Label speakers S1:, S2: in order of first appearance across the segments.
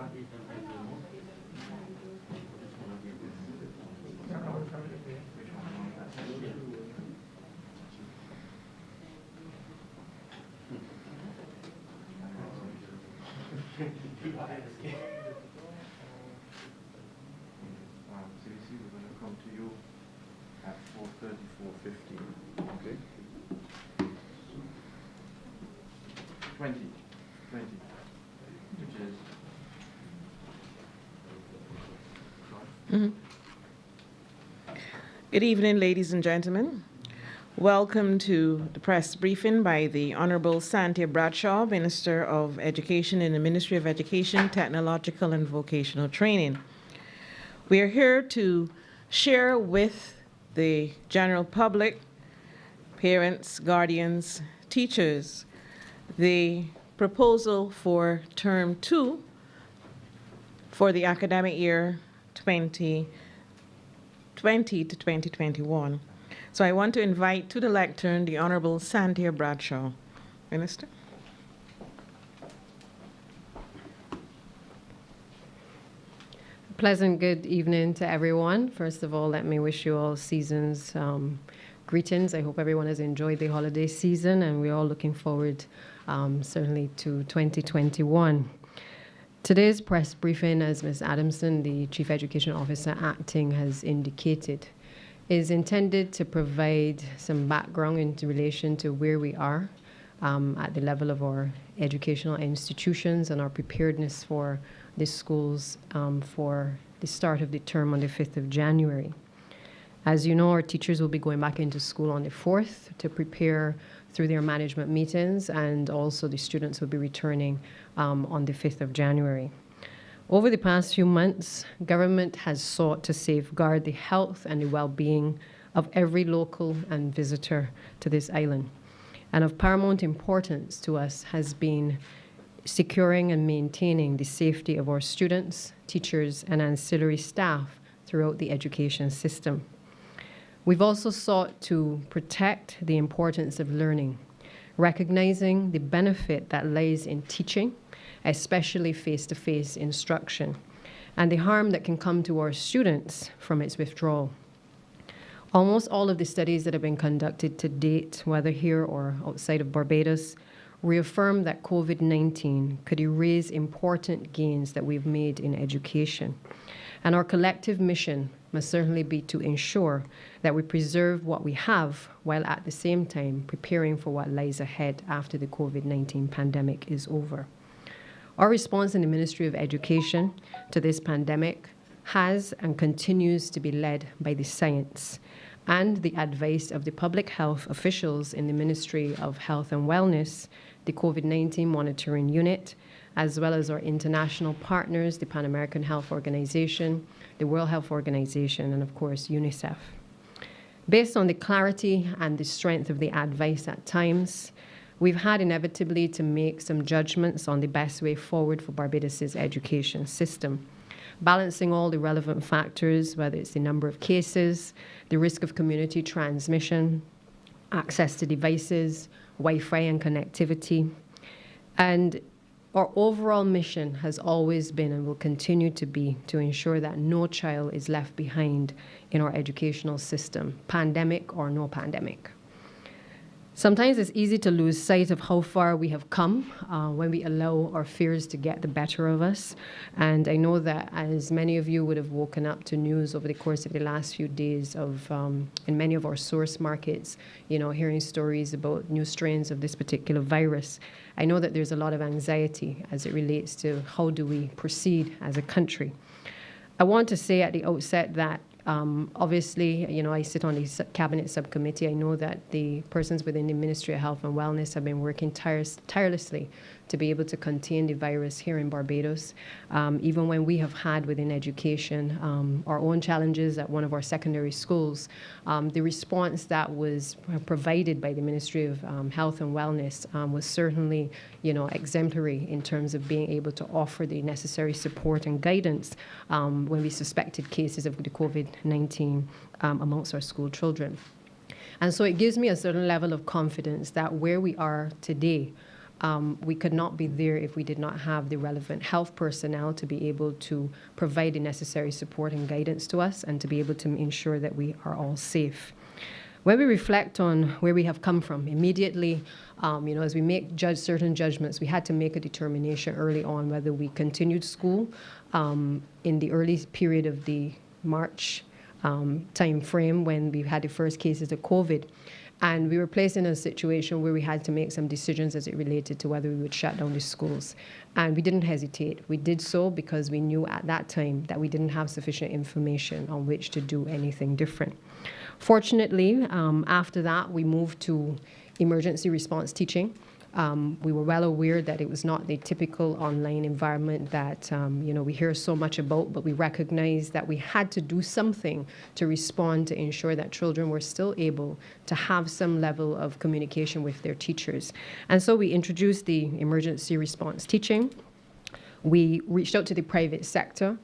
S1: CBC, we're going to come to you at 4:30, 4:15. Okay? 20, which is...
S2: Good evening, ladies and gentlemen. Welcome to the press briefing by the Honorable Santia Bradshaw, Minister of Education in the Ministry of Education, Technological and Vocational Training. We are here to share with the general public, parents, guardians, teachers, the proposal for Term 2 for the academic year 2020 to 2021. So I want to invite to the lectern the Honorable Santia Bradshaw. Minister.
S3: Pleasant good evening to everyone. First of all, let me wish you all season's greetings. I hope everyone has enjoyed the holiday season, and we're all looking forward certainly to 2021. Today's press briefing, as Ms. Adamson, the Chief Education Officer acting, has indicated, is intended to provide some background in relation to where we are at the level of our educational institutions and our preparedness for the schools for the start of the term on the 5th of January. As you know, our teachers will be going back into school on the 4th to prepare through their management meetings, and also the students will be returning on the 5th of January. Over the past few months, government has sought to safeguard the health and the well-being of every local and visitor to this island. And of paramount importance to us has been securing and maintaining the safety of our students, teachers, and ancillary staff throughout the education system. We've also sought to protect the importance of learning, recognizing the benefit that lies in teaching, especially face-to-face instruction, and the harm that can come to our students from its withdrawal. Almost all of the studies that have been conducted to date, whether here or outside of Barbados, reaffirm that COVID-19 could erase important gains that we've made in education. And our collective mission must certainly be to ensure that we preserve what we have while at the same time preparing for what lies ahead after the COVID-19 pandemic is over. Our response in the Ministry of Education to this pandemic has and continues to be led by the science and the advice of the public health officials in the Ministry of Health and Wellness, the COVID-19 Monitoring Unit, as well as our international partners, the Pan American Health Organization, the World Health Organization, and of course, UNICEF. Based on the clarity and the strength of the advice at times, we've had inevitably to make some judgments on the best way forward for Barbados's education system, balancing all the relevant factors, whether it's the number of cases, the risk of community transmission, access to devices, Wi-Fi and connectivity. And our overall mission has always been and will continue to be to ensure that no child is left behind in our educational system, pandemic or no pandemic. Sometimes it's easy to lose sight of how far we have come when we allow our fears to get the better of us. And I know that as many of you would have woken up to news over the course of the last few days of, in many of our source markets, hearing stories about new strains of this particular virus, I know that there's a lot of anxiety as it relates to how do we proceed as a country. I want to say at the outset that obviously, I sit on the cabinet subcommittee. I know that the persons within the Ministry of Health and Wellness have been working tirelessly to be able to contain the virus here in Barbados. Even when we have had within education our own challenges at one of our secondary schools, the response that was provided by the Ministry of Health and Wellness was certainly, exemplary in terms of being able to offer the necessary support and guidance when we suspected cases of the COVID-19 amongst our school children. And so it gives me a certain level of confidence that where we are today, we could not be there if we did not have the relevant health personnel to be able to provide the necessary support and guidance to us and to be able to ensure that we are all safe. When we reflect on where we have come from, immediately, as we make certain judgments, we had to make a determination early on whether we continued school in the early period of the March time frame when we had the first cases of COVID. And we were placed in a situation where we had to make some decisions as it related to whether we would shut down the schools. And we didn't hesitate. We did so because we knew at that time that we didn't have sufficient information on which to do anything different. Fortunately, after that, we moved to emergency response teaching. We were well aware that it was not the typical online environment that we hear so much about, but we recognized that we had to do something to respond to ensure that children were still able to have some level of communication with their teachers. And so we introduced the emergency response teaching. We reached out to the private sector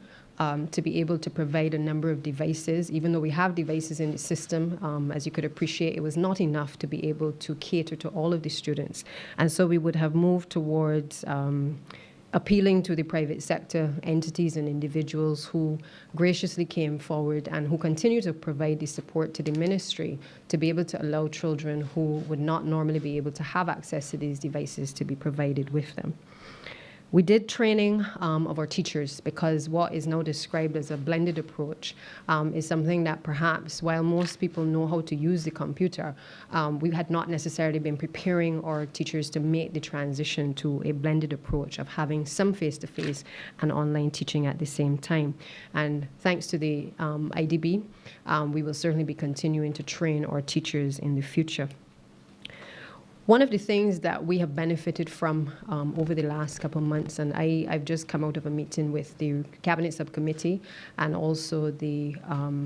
S3: to be able to provide a number of devices. Even though we have devices in the system, as you could appreciate, it was not enough to be able to cater to all of the students. And so we would have moved towards appealing to the private sector entities and individuals who graciously came forward and who continue to provide the support to the ministry to be able to allow children who would not normally be able to have access to these devices to be provided with them. We did training of our teachers because what is now described as a blended approach is something that perhaps while most people know how to use the computer, we had not necessarily been preparing our teachers to make the transition to a blended approach of having some face-to-face and online teaching at the same time. And thanks to the IDB, we will certainly be continuing to train our teachers in the future. One of the things that we have benefited from over the last couple of months, and I've just come out of a meeting with the Cabinet Subcommittee and also the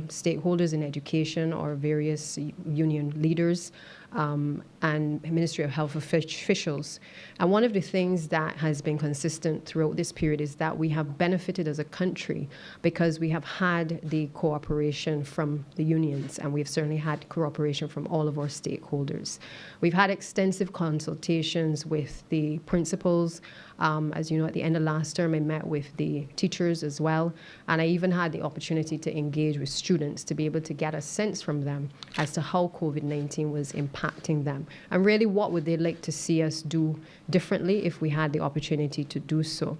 S3: stakeholders in education or various union leaders and Ministry of Health officials. And one of the things that has been consistent throughout this period is that we have benefited as a country because we have had the cooperation from the unions, and we've certainly had cooperation from all of our stakeholders. We've had extensive consultations with the principals. As you know, at the end of last term, I met with the teachers as well, and I even had the opportunity to engage with students to be able to get a sense from them as to how COVID-19 was impacting them, and really what would they like to see us do differently if we had the opportunity to do so.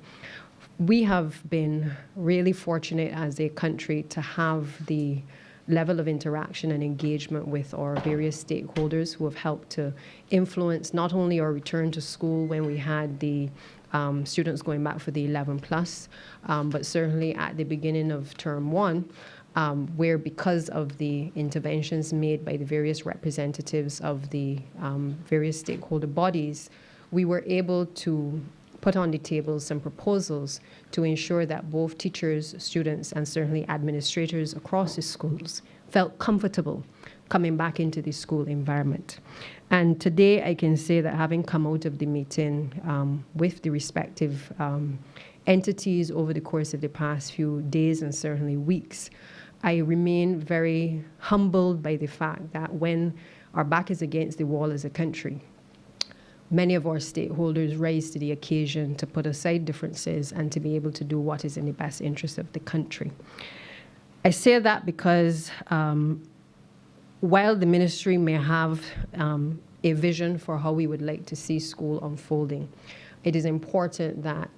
S3: We have been really fortunate as a country to have the level of interaction and engagement with our various stakeholders who have helped to influence not only our return to school when we had the students going back for the 11 plus, but certainly at the beginning of term one, where because of the interventions made by the various representatives of the various stakeholder bodies, we were able to put on the table some proposals to ensure that both teachers, students, and certainly administrators across the schools felt comfortable coming back into the school environment. And today I can say that having come out of the meeting with the respective entities over the course of the past few days and certainly weeks, I remain very humbled by the fact that when our back is against the wall as a country, many of our stakeholders rise to the occasion to put aside differences and to be able to do what is in the best interest of the country. I say that because while the ministry may have a vision for how we would like to see school unfolding, it is important that,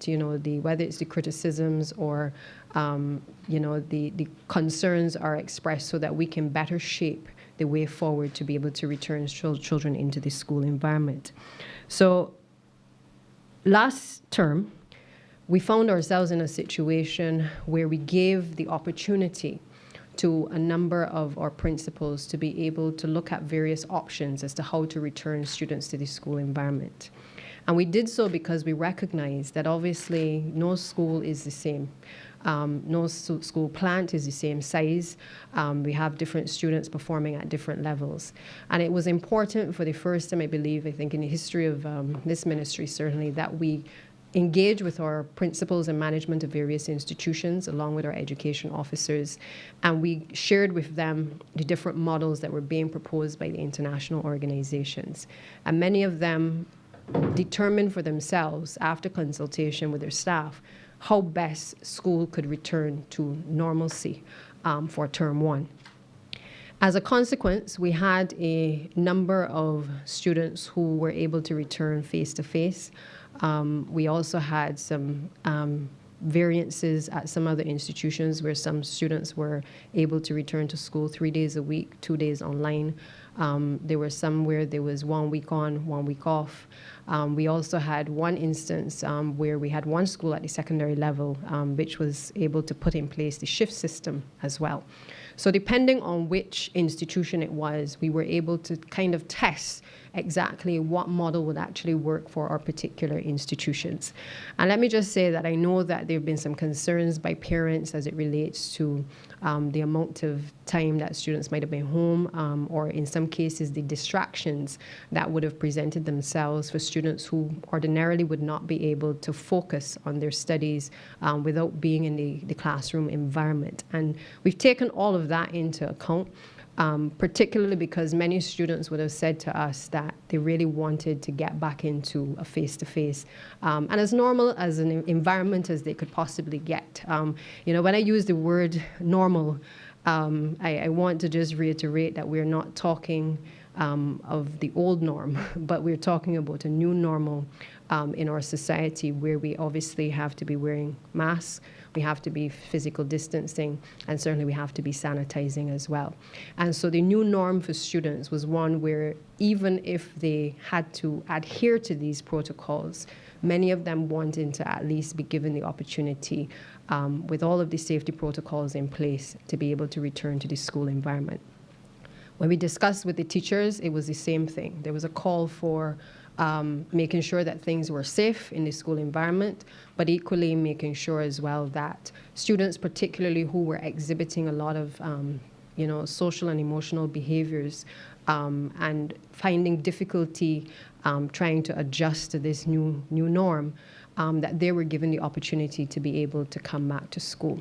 S3: whether it's the criticisms or, the concerns are expressed so that we can better shape the way forward to be able to return children into the school environment. So last term, we found ourselves in a situation where we gave the opportunity to a number of our principals to be able to look at various options as to how to return students to the school environment. And we did so because we recognized that obviously no school is the same. No school plant is the same size. We have different students performing at different levels. And it was important for the first time, I think in the history of this ministry certainly, that we engage with our principals and management of various institutions along with our education officers, and we shared with them the different models that were being proposed by the international organizations. And many of them determine for themselves, after consultation with their staff, how best school could return to normalcy for term 1. As a consequence, we had a number of students who were able to return face-to-face. We also had some variances at some other institutions where some students were able to return to school 3 days a week, 2 days online. There were some where there was 1 week on, 1 week off. We also had one instance where we had one school at the secondary level which was able to put in place the shift system as well. So depending on which institution it was, we were able to kind of test exactly what model would actually work for our particular institutions. And let me just say that I know that there have been some concerns by parents as it relates to the amount of time that students might have been home, or in some cases the distractions that would have presented themselves for students who ordinarily would not be able to focus on their studies without being in the classroom environment. And we've taken all of that into account. Particularly because many students would have said to us that they really wanted to get back into a face-to-face and as normal as an environment as they could possibly get. You know, when I use the word normal, I want to just reiterate that we're not talking of the old norm, but we're talking about a new normal in our society where we obviously have to be wearing masks, we have to be physical distancing, and certainly we have to be sanitizing as well. And so the new norm for students was one where even if they had to adhere to these protocols, many of them wanted to at least be given the opportunity with all of the safety protocols in place to be able to return to the school environment. When we discussed with the teachers, it was the same thing. There was a call for making sure that things were safe in the school environment, but equally making sure as well that students, particularly who were exhibiting a lot of social and emotional behaviors and finding difficulty trying to adjust to this new norm, that they were given the opportunity to be able to come back to school.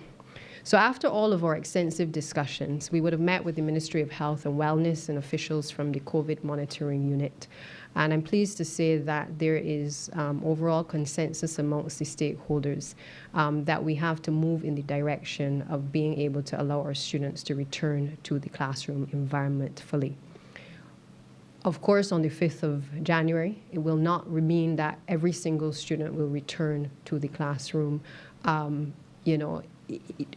S3: So after all of our extensive discussions, we would have met with the Ministry of Health and Wellness and officials from the COVID monitoring unit. And I'm pleased to say that there is overall consensus amongst the stakeholders that we have to move in the direction of being able to allow our students to return to the classroom environment fully. Of course, on the 5th of January, it will not mean that every single student will return to the classroom,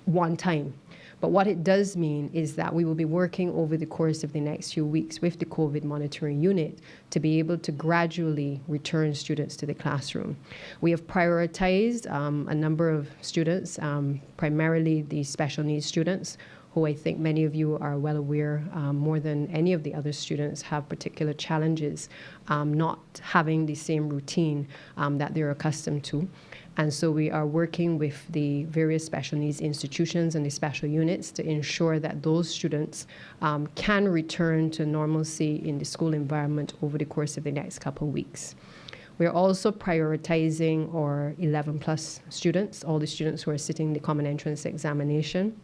S3: one time. But what it does mean is that we will be working over the course of the next few weeks with the COVID monitoring unit to be able to gradually return students to the classroom. We have prioritized a number of students, primarily the special needs students, who I think many of you are well aware, more than any of the other students, have particular challenges, not having the same routine that they're accustomed to. And so we are working with the various special needs institutions and the special units to ensure that those students can return to normalcy in the school environment over the course of the next couple of weeks. We're also prioritizing our 11+ students, all the students who are sitting the common entrance examination,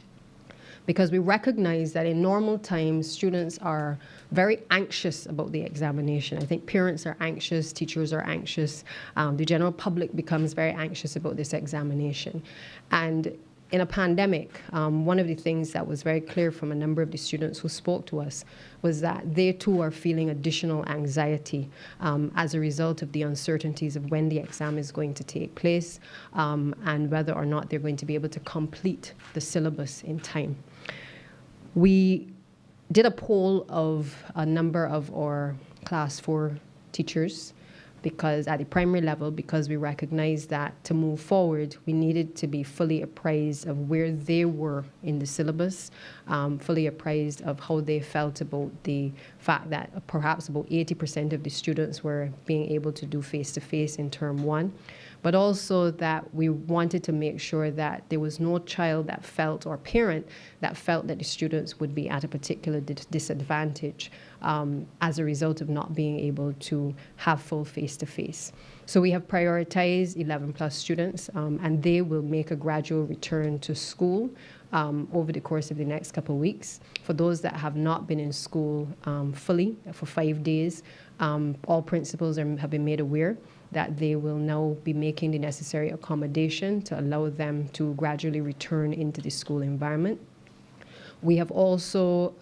S3: because we recognize that in normal times, students are very anxious about the examination. I think parents are anxious, teachers are anxious, the general public becomes very anxious about this examination. And in a pandemic, one of the things that was very clear from a number of the students who spoke to us was that they too are feeling additional anxiety as a result of the uncertainties of when the exam is going to take place and whether or not they're going to be able to complete the syllabus in time. We did a poll of a number of our Class 4 teachers because at the primary level, because we recognized that to move forward, we needed to be fully apprised of where they were in the syllabus, fully apprised of how they felt about the fact that perhaps about 80% of the students were being able to do face-to-face in term 1. but also that we wanted to make sure that there was no child that felt, or parent that felt, that the students would be at a particular disadvantage as a result of not being able to have full face-to-face. So we have prioritized 11+ students, and they will make a gradual return to school over the course of the next couple of weeks. For those that have not been in school fully for 5 days, all principals have been made aware that they will now be making the necessary accommodation to allow them to gradually return into the school environment. We have also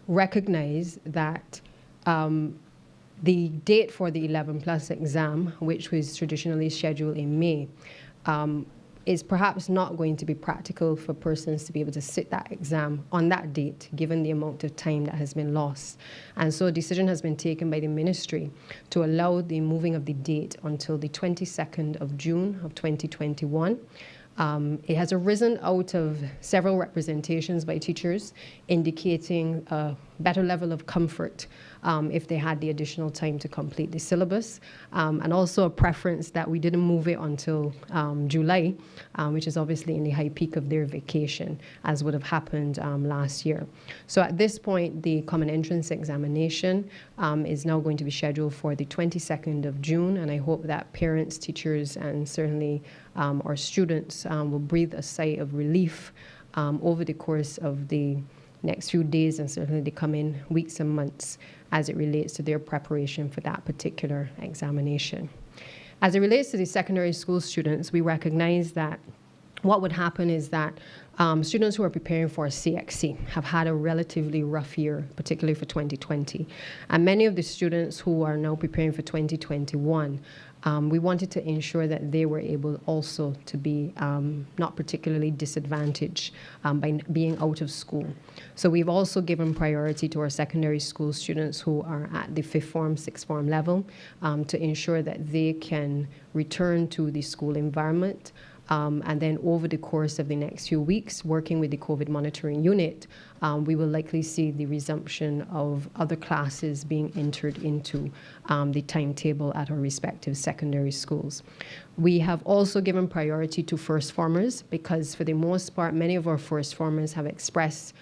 S3: recognized that the date for the 11+ exam, which was traditionally scheduled in May, is perhaps not going to be practical for persons to be able to sit that exam on that date, given the amount of time that has been lost. And so a decision has been taken by the ministry to allow the moving of the date until the 22nd of June of 2021. It has arisen out of several representations by teachers indicating a better level of comfort if they had the additional time to complete the syllabus, and also a preference that we didn't move it until July, which is obviously in the high peak of their vacation, as would have happened last year. So at this point, the common entrance examination is now going to be scheduled for the 22nd of June, and I hope that parents, teachers, and certainly our students will breathe a sigh of relief over the course of the next few days and certainly the coming weeks and months as it relates to their preparation for that particular examination. As it relates to the secondary school students, we recognize that what would happen is that students who are preparing for a CXC have had a relatively rough year, particularly for 2020. And many of the students who are now preparing for 2021, we wanted to ensure that they were able also to be not particularly disadvantaged by being out of school. So we've also given priority to our secondary school students who are at the 5th form, 6th form level to ensure that they can return to the school environment. And then over the course of the next few weeks, working with the COVID monitoring unit, we will likely see the resumption of other classes being entered into the timetable at our respective secondary schools. We have also given priority to first formers because for the most part, many of our first formers have expressed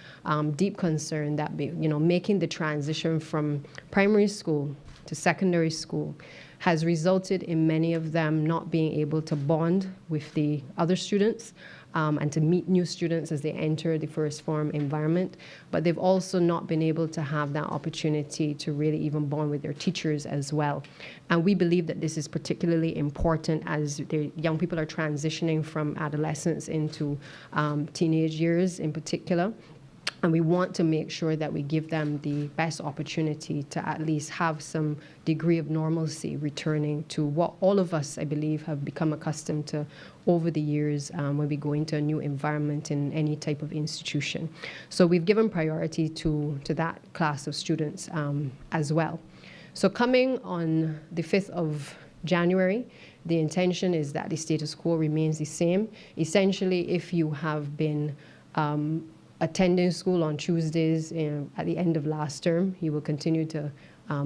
S3: deep concern that making the transition from primary school to secondary school has resulted in many of them not being able to bond with the other students and to meet new students as they enter the first form environment. But they've also not been able to have that opportunity to really even bond with their teachers as well. And we believe that this is particularly important as the young people are transitioning from adolescence into teenage years in particular. And we want to make sure that we give them the best opportunity to at least have some degree of normalcy returning to what all of us, I believe, have become accustomed to over the years when we go into a new environment in any type of institution. So we've given priority to that class of students as well. So coming on the 5th of January, the intention is that the status quo remains the same. Essentially, if you have been attending school on Tuesdays at the end of last term, you will continue to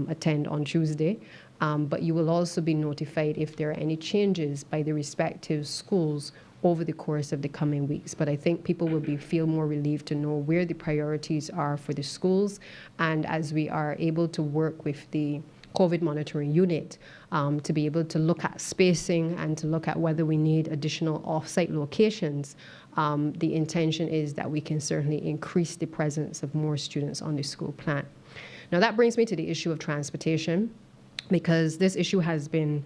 S3: attend on Tuesday. But you will also be notified if there are any changes by the respective schools over the course of the coming weeks. But I think people will feel more relieved to know where the priorities are for the schools. And as we are able to work with the COVID monitoring unit to be able to look at spacing and to look at whether we need additional off-site locations, the intention is that we can certainly increase the presence of more students on the school plan. Now that brings me to the issue of transportation, because this issue has been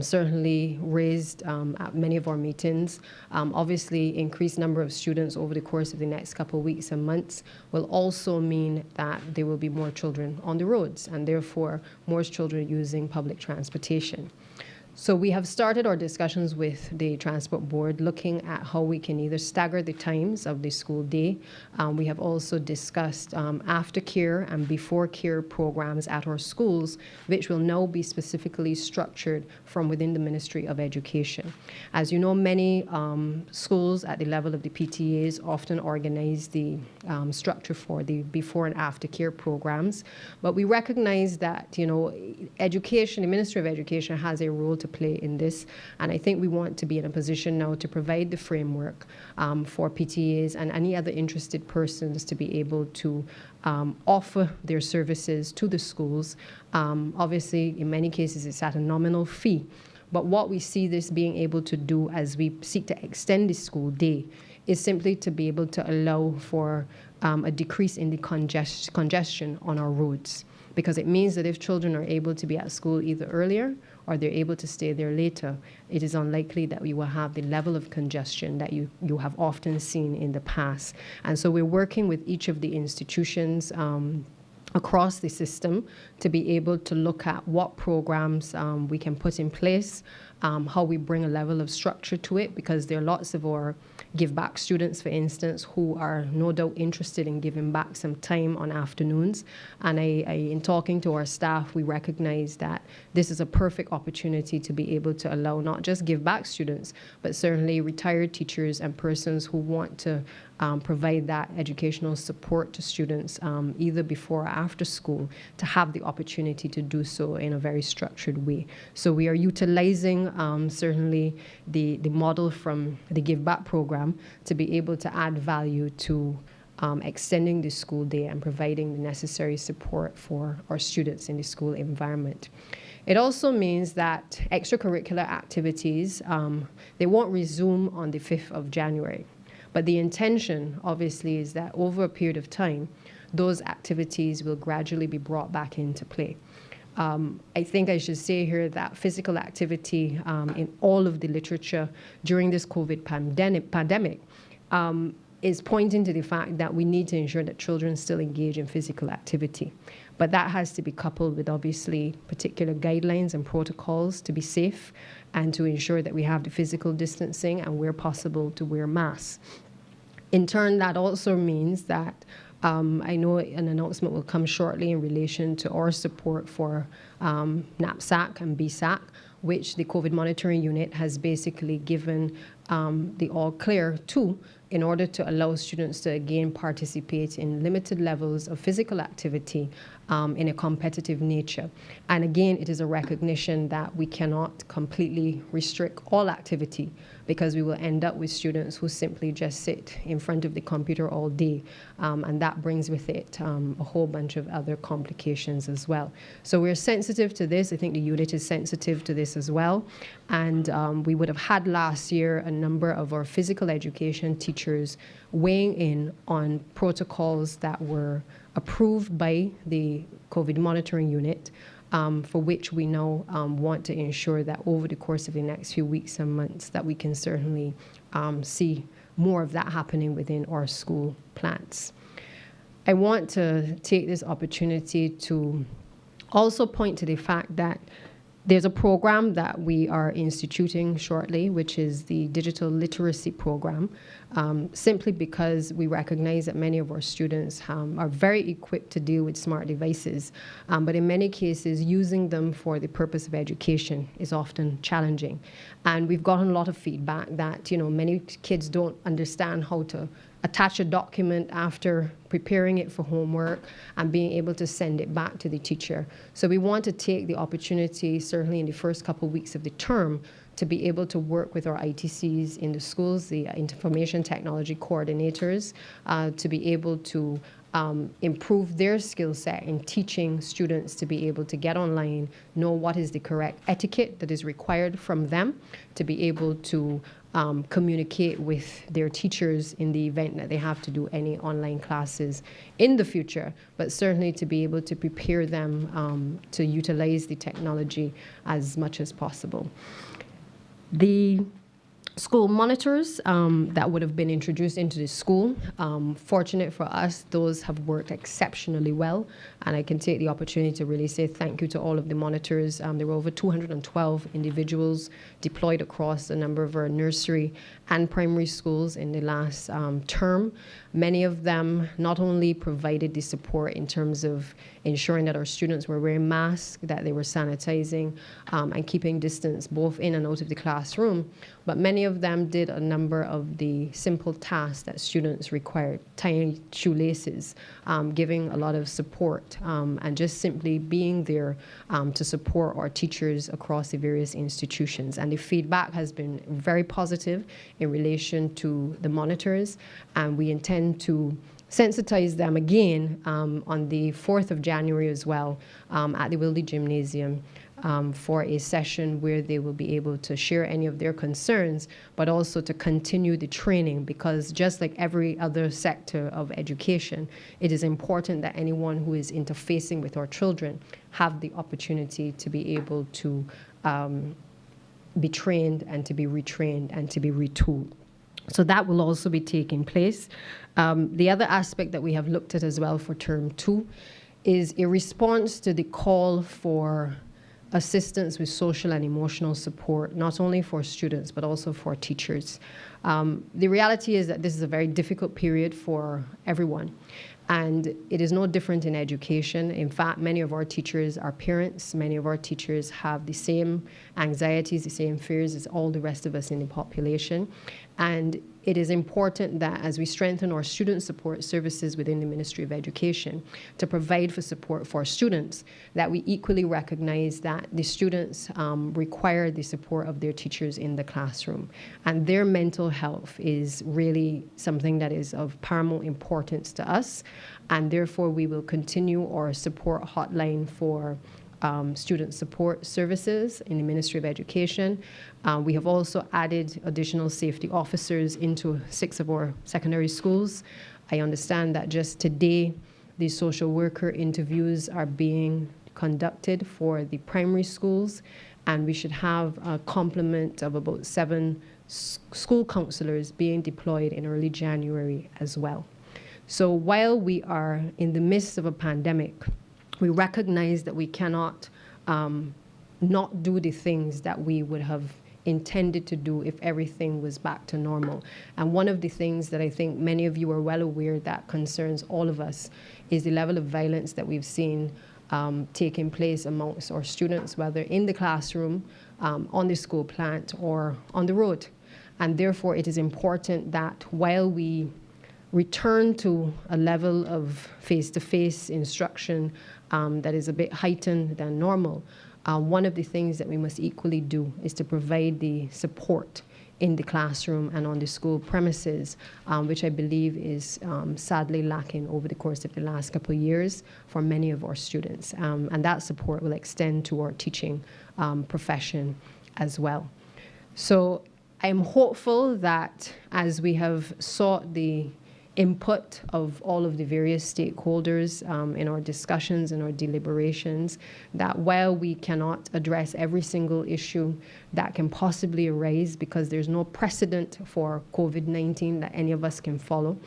S3: certainly raised at many of our meetings. Obviously, increased number of students over the course of the next couple of weeks and months will also mean that there will be more children on the roads and therefore more children using public transportation. So we have started our discussions with the Transport Board looking at how we can either stagger the times of the school day. We have also discussed aftercare and before care programs at our schools, which will now be specifically structured from within the Ministry of Education. As you know, many schools at the level of the PTAs often organize the structure for the before and after care programs. But we recognize that, education, the Ministry of Education has a role to to play in this. And I think we want to be in a position now to provide the framework for PTAs and any other interested persons to be able to offer their services to the schools. Obviously, in many cases, it's at a nominal fee. But what we see this being able to do as we seek to extend the school day is simply to be able to allow for a decrease in the congestion on our roads. Because it means that if children are able to be at school either earlier or they're able to stay there later, it is unlikely that we will have the level of congestion that you have often seen in the past. And so we're working with each of the institutions across the system to be able to look at what programs we can put in place, how we bring a level of structure to it, because there are lots of our give back students, for instance, who are no doubt interested in giving back some time on afternoons. And in talking to our staff, we recognize that this is a perfect opportunity to be able to allow not just give back students, but certainly retired teachers and persons who want to provide that educational support to students either before or after school, to have the opportunity to do so in a very structured way. So we are utilizing certainly the model from the Give Back program to be able to add value to extending the school day and providing the necessary support for our students in the school environment. It also means that extracurricular activities, they won't resume on the 5th of January. But the intention, obviously, is that over a period of time, those activities will gradually be brought back into play. I think I should say here that physical activity in all of the literature during this COVID pandemic is pointing to the fact that we need to ensure that children still engage in physical activity. But that has to be coupled with, obviously, particular guidelines and protocols to be safe and to ensure that we have the physical distancing and, where possible, to wear masks. In turn, that also means that I know an announcement will come shortly in relation to our support for NAPSAC and BSAC, which the COVID monitoring unit has basically given the all clear to, in order to allow students to again participate in limited levels of physical activity in a competitive nature. And again, it is a recognition that we cannot completely restrict all activity, because we will end up with students who simply just sit in front of the computer all day. And that brings with it a whole bunch of other complications as well. So we're sensitive to this. I think the unit is sensitive to this as well. And we would have had last year a number of our physical education teachers weighing in on protocols that were approved by the COVID monitoring unit, for which we now want to ensure that over the course of the next few weeks and months that we can certainly see more of that happening within our school plans. I want to take this opportunity to also point to the fact that there's a program that we are instituting shortly, which is the digital literacy program, simply because we recognize that many of our students are very equipped to deal with smart devices, but in many cases, using them for the purpose of education is often challenging. And we've gotten a lot of feedback that, many kids don't understand how to attach a document after preparing it for homework and being able to send it back to the teacher. So we want to take the opportunity, certainly in the first couple of weeks of the term, to be able to work with our ITCs in the schools, the information technology coordinators, to be able to improve their skill set in teaching students to be able to get online, know what is the correct etiquette that is required from them, to be able to communicate with their teachers in the event that they have to do any online classes in the future, but certainly to be able to prepare them to utilize the technology as much as possible. The school monitors that would have been introduced into the school, fortunate for us, those have worked exceptionally well. And I can take the opportunity to really say thank you to all of the monitors. There were over 212 individuals deployed across a number of our nursery and primary schools in the last term. Many of them not only provided the support in terms of ensuring that our students were wearing masks, that they were sanitizing, and keeping distance both in and out of the classroom, but many of them did a number of the simple tasks that students required, tying shoelaces, giving a lot of support, and just simply being there to support our teachers across the various institutions. And the feedback has been very positive in relation to the monitors, and we intend to sensitize them again on the 4th of January as well at the Wilde Gymnasium for a session where they will be able to share any of their concerns, but also to continue the training, because just like every other sector of education, it is important that anyone who is interfacing with our children have the opportunity to be able to be trained and to be retrained and to be retooled. So that will also be taking place. The other aspect that we have looked at as well for term 2 is a response to the call for assistance with social and emotional support, not only for students, but also for teachers. The reality is that this is a very difficult period for everyone. And it is no different in education. In fact, many of our teachers are parents. Many of our teachers have the same anxieties, the same fears as all the rest of us in the population. And it is important that as we strengthen our student support services within the Ministry of Education to provide for support for students, that we equally recognize that the students require the support of their teachers in the classroom. And their mental health is really something that is of paramount importance to us. And therefore, we will continue our support hotline for student support services in the Ministry of Education. We have also added additional safety officers into 6 of our secondary schools. I understand that just today, the social worker interviews are being conducted for the primary schools, and we should have a complement of about 7 school counselors being deployed in early January as well. So while we are in the midst of a pandemic, we recognize that we cannot not do the things that we would have intended to do if everything was back to normal. And one of the things that I think many of you are well aware that concerns all of us is the level of violence that we've seen taking place amongst our students, whether in the classroom, on the school plant, or on the road. And therefore, it is important that while we return to a level of face-to-face instruction that is a bit heightened than normal, one of the things that we must equally do is to provide the support in the classroom and on the school premises, which I believe is sadly lacking over the course of the last couple of years for many of our students. And that support will extend to our teaching profession as well. So I'm hopeful that as we have sought the input of all of the various stakeholders in our discussions and our deliberations, that while we cannot address every single issue that can possibly arise, because there's no precedent for COVID-19 that any of us can follow,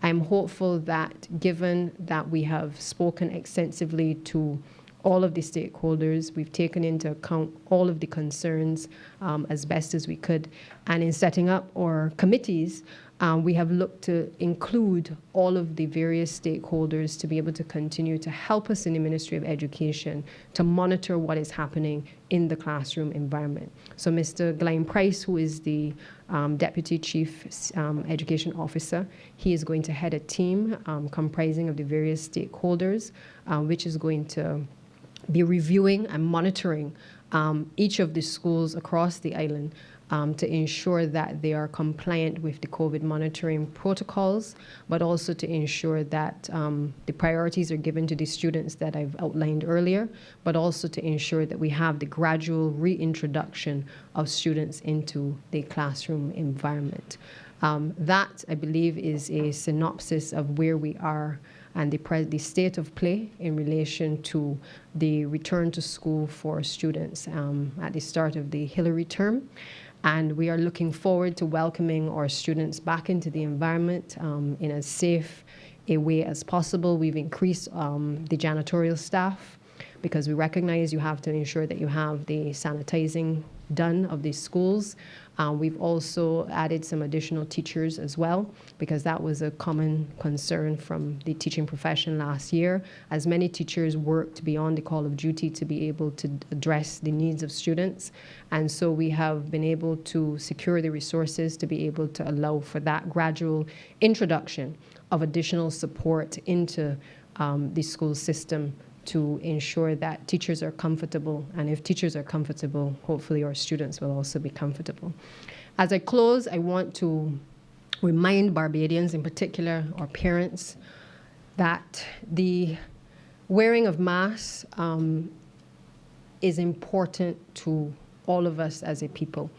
S3: I'm hopeful that given that we have spoken extensively to all of the stakeholders, we've taken into account all of the concerns as best as we could, and in setting up our committees, we have looked to include all of the various stakeholders to be able to continue to help us in the Ministry of Education to monitor what is happening in the classroom environment. So Mr. Glenn Price, who is the Deputy Chief Education Officer, he is going to head a team comprising of the various stakeholders, which is going to be reviewing and monitoring each of the schools across the island to ensure that they are compliant with the COVID monitoring protocols, but also to ensure that the priorities are given to the students that I've outlined earlier, but also to ensure that we have the gradual reintroduction of students into the classroom environment. That, I believe, is a synopsis of where we are and the state of play in relation to the return to school for students at the start of the Hillary term. And we are looking forward to welcoming our students back into the environment in as safe a way as possible. We've increased the janitorial staff because we recognize you have to ensure that you have the sanitizing done of these schools. We've also added some additional teachers as well, because that was a common concern from the teaching profession last year, as many teachers worked beyond the call of duty to be able to address the needs of students. And so we have been able to secure the resources to be able to allow for that gradual introduction of additional support into the school system to ensure that teachers are comfortable. And if teachers are comfortable, hopefully our students will also be comfortable. As I close, I want to remind Barbadians, in particular our parents, that the wearing of masks is important to all of us as a people.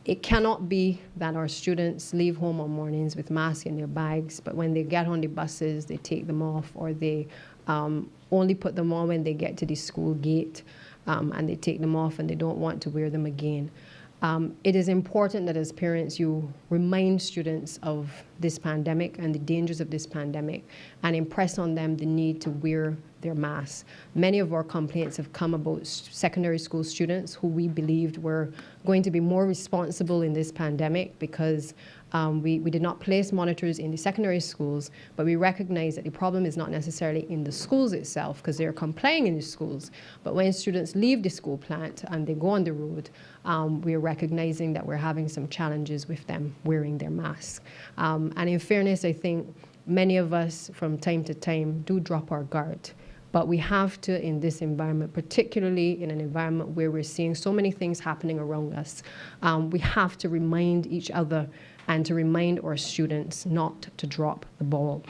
S3: It cannot be that our students leave home on mornings with masks in their bags, but when they get on the buses, they take them off, or they only put them on when they get to the school gate, and they take them off and they don't want to wear them again. It is important that as parents you remind students of this pandemic and the dangers of this pandemic, and impress on them the need to wear their masks. Many of our complaints have come about secondary school students who we believed were going to be more responsible in this pandemic, because we did not place monitors in the secondary schools, but we recognize that the problem is not necessarily in the schools itself, because they're complying in the schools. But when students leave the school plant and they go on the road, we're recognizing that we're having some challenges with them wearing their masks. And in fairness, I think many of us from time to time do drop our guard. But we have to, in this environment, particularly in an environment where we're seeing so many things happening around us, we have to remind each other and to remind our students not to drop the ball,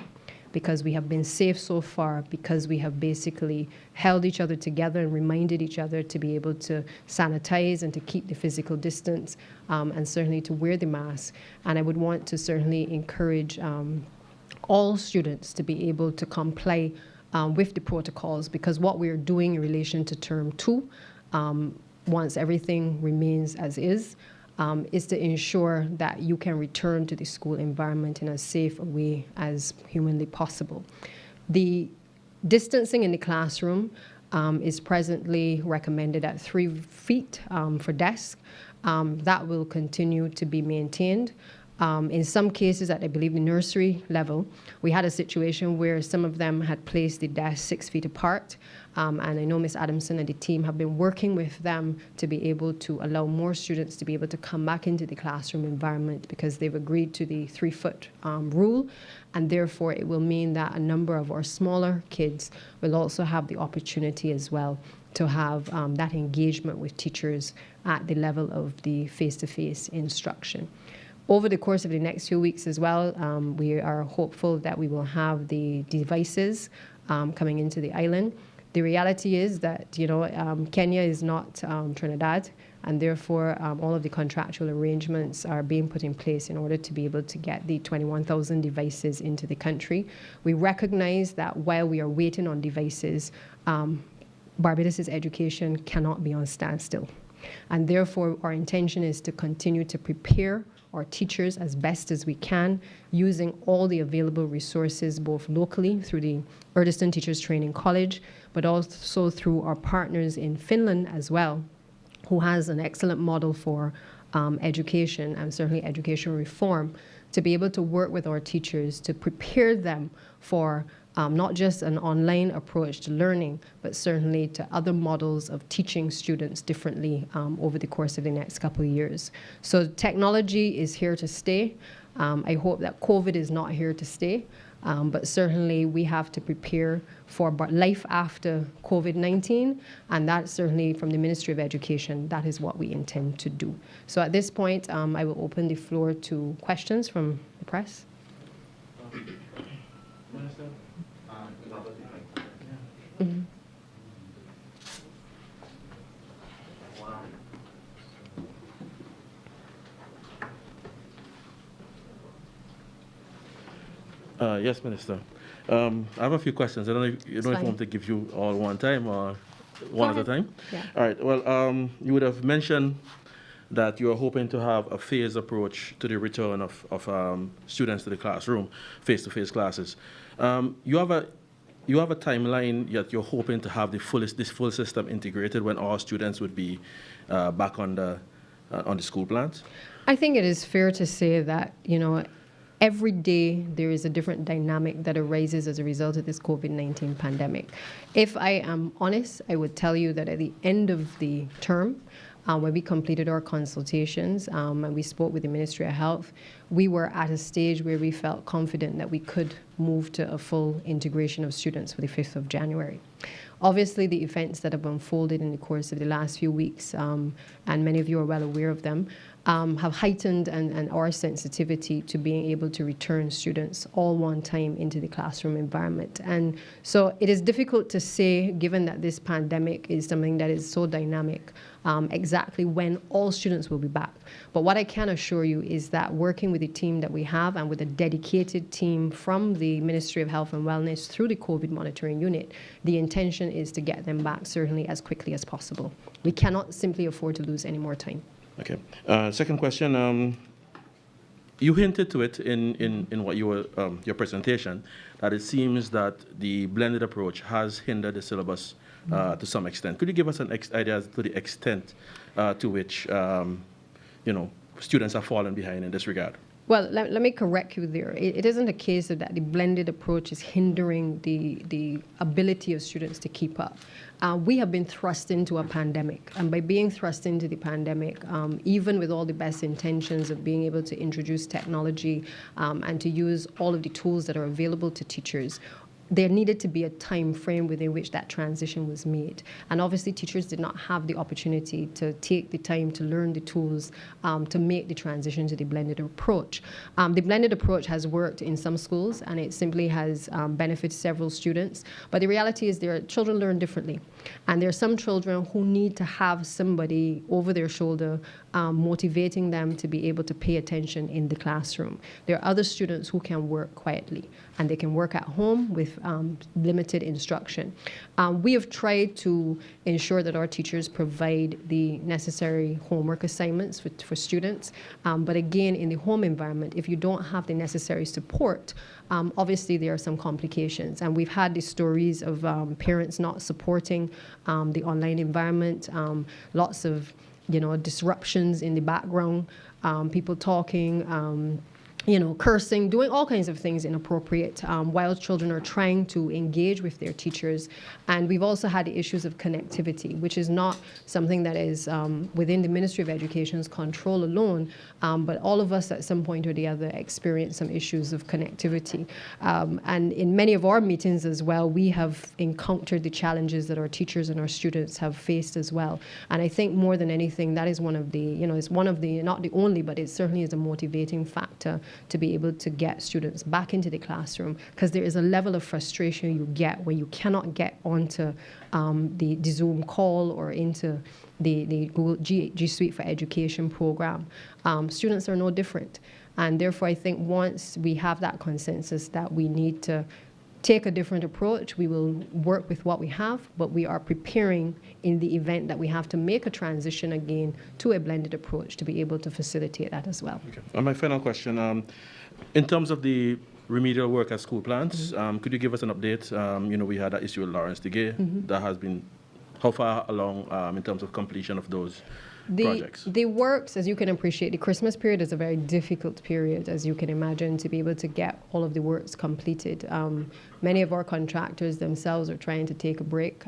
S3: because we have been safe so far, because we have basically held each other together and reminded each other to be able to sanitize and to keep the physical distance, and certainly to wear the mask. And I would want to certainly encourage all students to be able to comply with the protocols, because what we're doing in relation to term 2, once everything remains as is to ensure that you can return to the school environment in as safe a way as humanly possible. The distancing in the classroom is presently recommended at 3 feet for desks. That will continue to be maintained. In some cases, at I believe the nursery level, we had a situation where some of them had placed the desks 6 feet apart. And I know Ms. Adamson and the team have been working with them to be able to allow more students to be able to come back into the classroom environment, because they've agreed to the 3-foot rule. And therefore, it will mean that a number of our smaller kids will also have the opportunity as well to have that engagement with teachers at the level of the face-to-face instruction. Over the course of the next few weeks as well, we are hopeful that we will have the devices coming into the island. The reality is that, Kenya is not Trinidad, and therefore all of the contractual arrangements are being put in place in order to be able to get the 21,000 devices into the country. We recognize that while we are waiting on devices, Barbados' education cannot be on standstill. And therefore, our intention is to continue to prepare our teachers as best as we can, using all the available resources, both locally through the Urdeston Teachers Training College, but also through our partners in Finland as well, who has an excellent model for education and certainly education reform, to be able to work with our teachers to prepare them for not just an online approach to learning, but certainly to other models of teaching students differently over the course of the next couple of years. So technology is here to stay. I hope that COVID is not here to stay, but certainly we have to prepare for life after COVID-19, and that certainly from the Ministry of Education, that is what we intend to do. So at this point, I will open the floor to questions from the press.
S1: Minister?
S3: Mm-hmm.
S4: Yes, Minister. I have a few questions. I don't know if you want to give you all one time or one at a time.
S3: Yeah.
S4: All right. Well, you would have mentioned that you are hoping to have a phased approach to the return of students to the classroom, face-to-face classes. You have a timeline that you're hoping to have this full system integrated when all students would be back on the on the school plans?
S3: I think it is fair to say that, every day there is a different dynamic that arises as a result of this COVID-19 pandemic. If I am honest, I would tell you that at the end of the term, when we completed our consultations and we spoke with the Ministry of Health, we were at a stage where we felt confident that we could move to a full integration of students for the 5th of January. Obviously, the events that have unfolded in the course of the last few weeks, and many of you are well aware of them, have heightened and our sensitivity to being able to return students all one time into the classroom environment. And so it is difficult to say, given that this pandemic is something that is so dynamic, exactly when all students will be back. But what I can assure you is that working with the team that we have and with a dedicated team from the Ministry of Health and Wellness through the COVID monitoring unit, the intention is to get them back certainly as quickly as possible. We cannot simply afford to lose any more time.
S4: Okay. Second question. You hinted to it in what you were your presentation, that it seems that the blended approach has hindered the syllabus to some extent. Could you give us an idea as to the extent to which students are falling behind in this regard?
S3: Well, let me correct you there. It isn't a case of that the blended approach is hindering the ability of students to keep up. We have been thrust into a pandemic, and by being thrust into the pandemic, even with all the best intentions of being able to introduce technology and to use all of the tools that are available to teachers, there needed to be a time frame within which that transition was made. And obviously teachers did not have the opportunity to take the time to learn the tools to make the transition to the blended approach. The blended approach has worked in some schools and it simply has benefited several students. But the reality is children learn differently. And there are some children who need to have somebody over their shoulder motivating them to be able to pay attention in the classroom. There are other students who can work quietly and they can work at home with limited instruction. We have tried to ensure that our teachers provide the necessary homework assignments for students. But again, in the home environment, if you don't have the necessary support, obviously there are some complications. And we've had the stories of parents not supporting the online environment, lots of disruptions in the background, people talking, cursing, doing all kinds of things inappropriate while children are trying to engage with their teachers. And we've also had the issues of connectivity, which is not something that is within the Ministry of Education's control alone, but all of us at some point or the other experience some issues of connectivity. And in many of our meetings as well, we have encountered the challenges that our teachers and our students have faced as well. And I think more than anything, that is one of the, it's one of the, not the only, but it certainly is a motivating factor to be able to get students back into the classroom, because there is a level of frustration you get when you cannot get onto the Zoom call or into the Google G Suite for Education program. Students are no different. And therefore, I think once we have that consensus that we need to take a different approach, we will work with what we have, but we are preparing in the event that we have to make a transition again to a blended approach to be able to facilitate that as well.
S4: Okay. And my final question, in terms of the remedial work at school plants, could you give us an update? We had that issue with Lawrence Digay. That has been, how far along in terms of completion of those projects?
S3: The works, as you can appreciate, the Christmas period is a very difficult period, as you can imagine, to be able to get all of the works completed. Many of our contractors themselves are trying to take a break.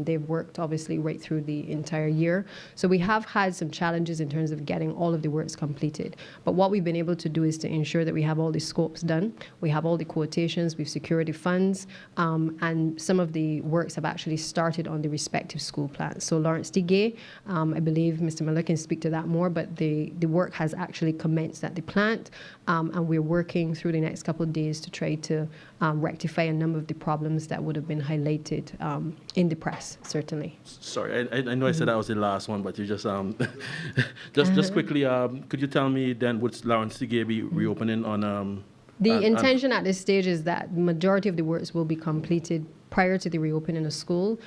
S3: They've worked obviously right through the entire year. So we have had some challenges in terms of getting all of the works completed. But what we've been able to do is to ensure that we have all the scopes done. We have all the quotations, we've secured the funds, and some of the works have actually started on the respective school plans. So Lawrence Digay, I believe Mr. Miller can speak to that more, but the work has actually commenced at the plant, and we're working through the next couple of days to try to rectify a number of the problems that would have been highlighted in the press, certainly.
S4: Sorry, I know I said that was the last one, but you just just quickly, could you tell me then, would Lawrence Digay be reopening on?
S3: The intention at this stage is that the majority of the works will be completed prior to the reopening of school,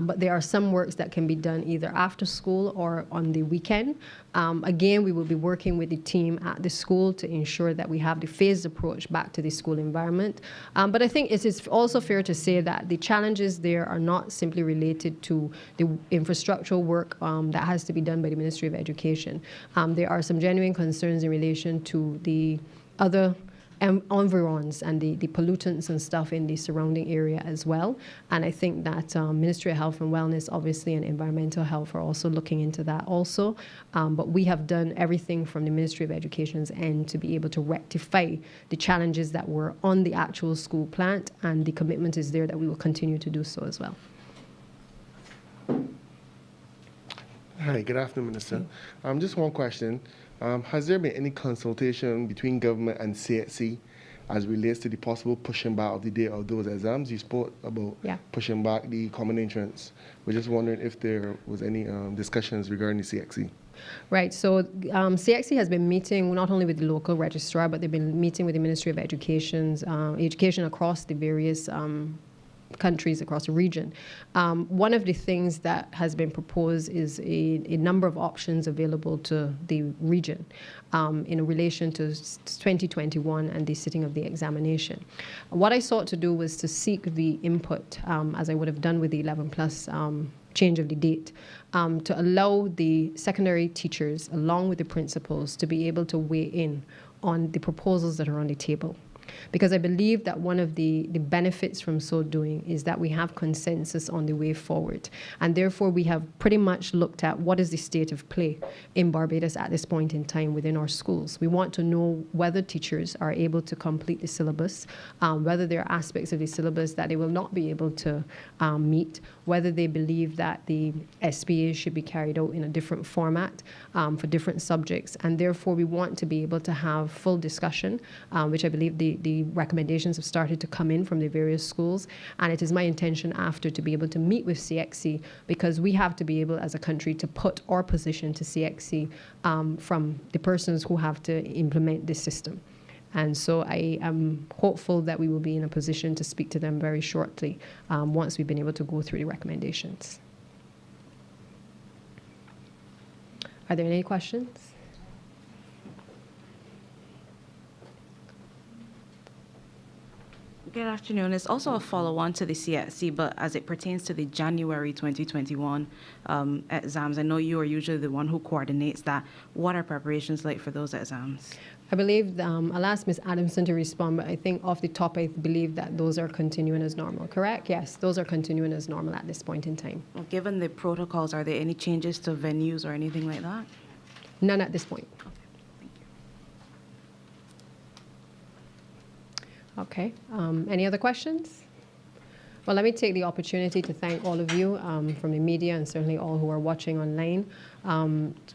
S3: but there are some works that can be done either after school or on the weekend. Again, we will be working with the team at the school to ensure that we have the phased approach back to the school environment. But I think it is also fair to say that the challenges there are not simply related to the infrastructural work that has to be done by the Ministry of Education. There are some genuine concerns in relation to the other environs and the pollutants and stuff in the surrounding area as well. And I think that Ministry of Health and Wellness, obviously, and Environmental Health are also looking into that also. But we have done everything from the Ministry of Education's end to be able to rectify the challenges that were on the actual school plant, and the commitment is there that we will continue to do so as well.
S5: Hi, good afternoon, Minister. Just one question. Has there been any consultation between government and CXC as relates to the possible pushing back of the date of those exams? You spoke about pushing back the common entrance. We're just wondering if there was any discussions regarding the CXC.
S3: Right. So CXC has been meeting not only with the local registrar, but they've been meeting with the Ministry of Education across the various countries across the region. One of the things that has been proposed is a number of options available to the region in relation to 2021 and the sitting of the examination. What I sought to do was to seek the input, as I would have done with the 11+ change of the date, to allow the secondary teachers, along with the principals, to be able to weigh in on the proposals that are on the table. Because I believe that one of the benefits from so doing is that we have consensus on the way forward. And therefore, we have pretty much looked at what is the state of play in Barbados at this point in time within our schools. We want to know whether teachers are able to complete the syllabus, whether there are aspects of the syllabus that they will not be able to meet, whether they believe that the SPAs should be carried out in a different format for different subjects. And therefore, we want to be able to have full discussion, which I believe the recommendations have started to come in from the various schools. And it is my intention after to be able to meet with CXC, because we have to be able as a country to put our position to CXC from the persons who have to implement this system. And so I am hopeful that we will be in a position to speak to them very shortly once we've been able to go through the recommendations. Are there any questions?
S6: Good afternoon. It's also a follow-on to the CXC, but as it pertains to the January 2021 exams, I know you are usually the one who coordinates that. What are preparations like for those exams?
S3: I believe I'll ask Ms. Adamson to respond, but I think off the top, I believe that those are continuing as normal, correct? Yes, those are continuing as normal at this point in time.
S6: Well, given the protocols, are there any changes to venues or anything like that?
S3: None at this point. Okay. Any other questions? Well, let me take the opportunity to thank all of you from the media and certainly all who are watching online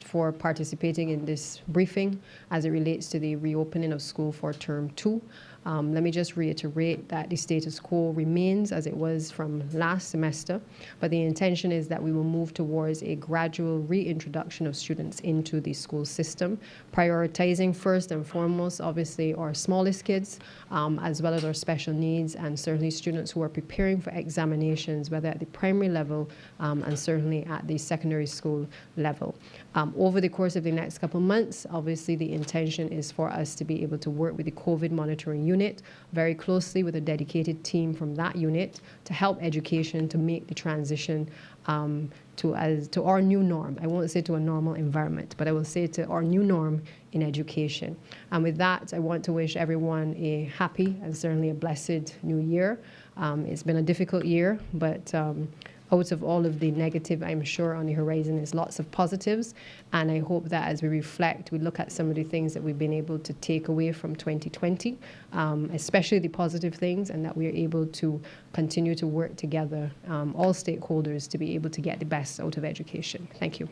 S3: for participating in this briefing as it relates to the reopening of school for Term 2. Let me just reiterate that the status quo remains as it was from last semester, but the intention is that we will move towards a gradual reintroduction of students into the school system, prioritizing first and foremost, obviously, our smallest kids, as well as our special needs, and certainly students who are preparing for examinations, whether at the primary level and certainly at the secondary school level. Over the course of the next couple of months, obviously the intention is for us to be able to work with the COVID monitoring unit very closely with a dedicated team from that unit to help education to make the transition to our new norm. I won't say to a normal environment, but I will say to our new norm in education. And with that, I want to wish everyone a happy and certainly a blessed new year. It's been a difficult year, but out of all of the negative, I'm sure on the horizon is lots of positives. And I hope that as we reflect, we look at some of the things that we've been able to take away from 2020, especially the positive things, and that we are able to continue to work together, all stakeholders, to be able to get the best out of education. Thank you.